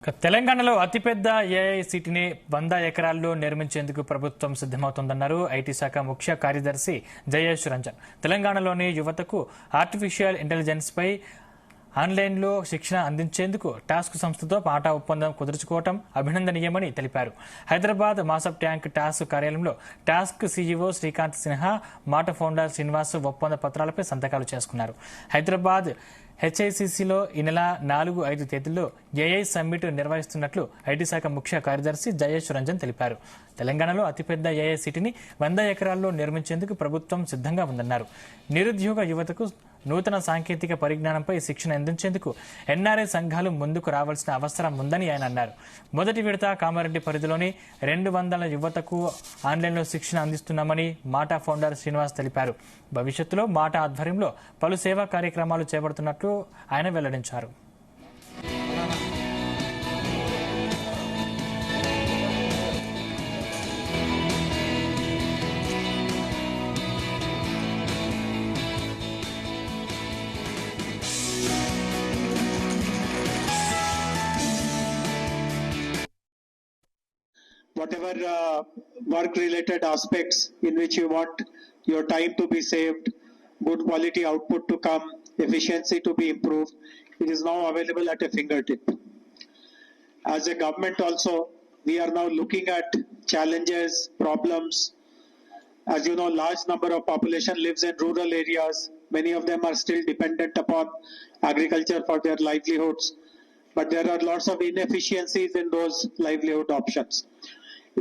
తెలంగాణలో అతిపెద్ద ఏఐసిటీని 100 ఎకరాల్లో నిర్మించేందుకు ప్రభుత్వం సిద్దమవుతోందన్నారు ఐటీ శాఖ ముఖ్య కార్యదర్శి జయేష్ రంజన్. తెలంగాణలోని యువతకు ఆర్టిఫిషియల్ ఇంటెలిజెన్స్ పై ఆన్లైన్లో శిక్షణ అందించేందుకు టాస్క్ సంస్థతో పాటా ఒప్పందం కుదుర్చుకోవడం అభినందనీయమని తెలిపారు. హైదరాబాద్ మాసప్ ట్యాంక్ టాస్క్ కార్యాలయంలో టాస్క్ సీఈఓ శ్రీకాంత్ సిన్హా, మాట ఫౌండర్ శ్రీనివాస్ ఒప్పంద పత్రాలపై సంతకాలు చేసుకున్నారు. హైదరాబాద్ హెచ్ఐసిసిలో ఈ నెల 4-5 తేదీల్లో ఏఐ సమ్మిట్ నిర్వహిస్తున్నట్లు ఐటీ శాఖ ముఖ్య కార్యదర్శి జయేష్ రంజన్ తెలిపారు. తెలంగాణలో అతిపెద్ద ఏఐ సిటీని 100 ఎకరాల్లో నిర్మించేందుకు ప్రభుత్వం సిద్ధంగా ఉందన్నారు. నిరుద్యోగ యువతకు నూతన సాంకేతిక పరిజ్ఞానంపై శిక్షణ అందించేందుకు ఎన్ఆర్ఐ సంఘాలు ముందుకు రావాల్సిన అవసరం ఉందని ఆయన అన్నారు. మొదటి విడత కామారెడ్డి పరిధిలోని 200 యువతకు ఆన్లైన్లో శిక్షణ అందిస్తున్నామని మాటా ఫౌండర్ శ్రీనివాస్ తెలిపారు. భవిష్యత్తులో మాటా ఆధ్వర్యంలో పలు సేవా కార్యక్రమాలు చేపడుతున్నట్లు ఆయన వెల్లడించారు. Whatever work-related aspects in which you want your time to be saved, good quality output to come, efficiency to be improved, it is now available at a fingertip. As a government also, we are now looking at challenges, problems. As you know, large number of population lives in rural areas. Many of them are still dependent upon agriculture for their livelihoods. But there are lots of inefficiencies in those livelihood options.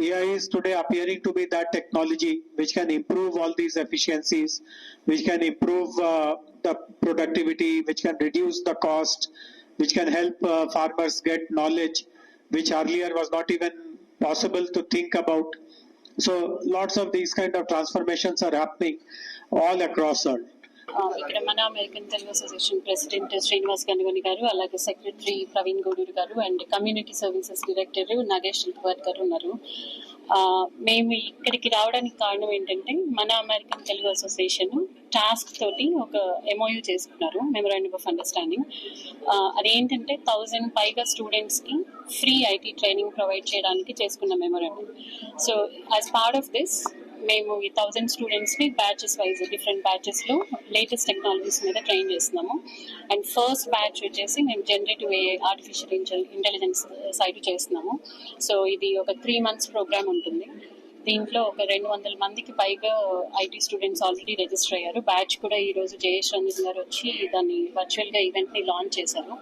AI is today appearing to be that technology which can improve all these efficiencies, which can improve the productivity, which can reduce the cost, which can help farmers get knowledge which earlier was not even possible to think about. So lots of these kind of transformations are happening all across the world. ఇక్కడ మన American Telugu association president Srinivas Ganugani garu, అలాగే secretary Praveen Gouduru garu and community services director Nagesh Shilpavar garu ఉన్నారు. మేము ఇక్కడికి రావడానికి కారణం ఏంటంటే మన అమెరికన్ తెలుగు అసోసియేషన్ టాస్క్ తోటి ఒక ఎంఓయూ చేసుకున్నారు, మెమోరాండం ఆఫ్ అండర్స్టాండింగ్. అదేంటంటే 1000 పైగా స్టూడెంట్స్ కి ఫ్రీ ఐటీ ట్రైనింగ్ ప్రొవైడ్ చేయడానికి చేసుకున్న memorandum. So as part of this మేము ఈ 1000 స్టూడెంట్స్ ని బ్యాచెస్ వైజ్ డిఫరెంట్ బ్యాచెస్ లో లేటెస్ట్ టెక్నాలజీస్ మీద ట్రైన్ చేస్తున్నాము. అండ్ ఫస్ట్ బ్యాచ్ వచ్చేసి మేము generative AI artificial intelligence side చేస్తున్నాము. సో ఇది ఒక 3 months ప్రోగ్రామ్ ఉంటుంది. దీంట్లో ఒక 200 మందికి పైగా ఐటీ స్టూడెంట్స్ ఆల్రెడీ రిజిస్టర్ అయ్యారు. బ్యాచ్ కూడా ఈ రోజు జయేష్ రంజన్ గారు వచ్చి దాన్ని వర్చువల్ గా ఈవెంట్ ని లాంచ్ చేశారు.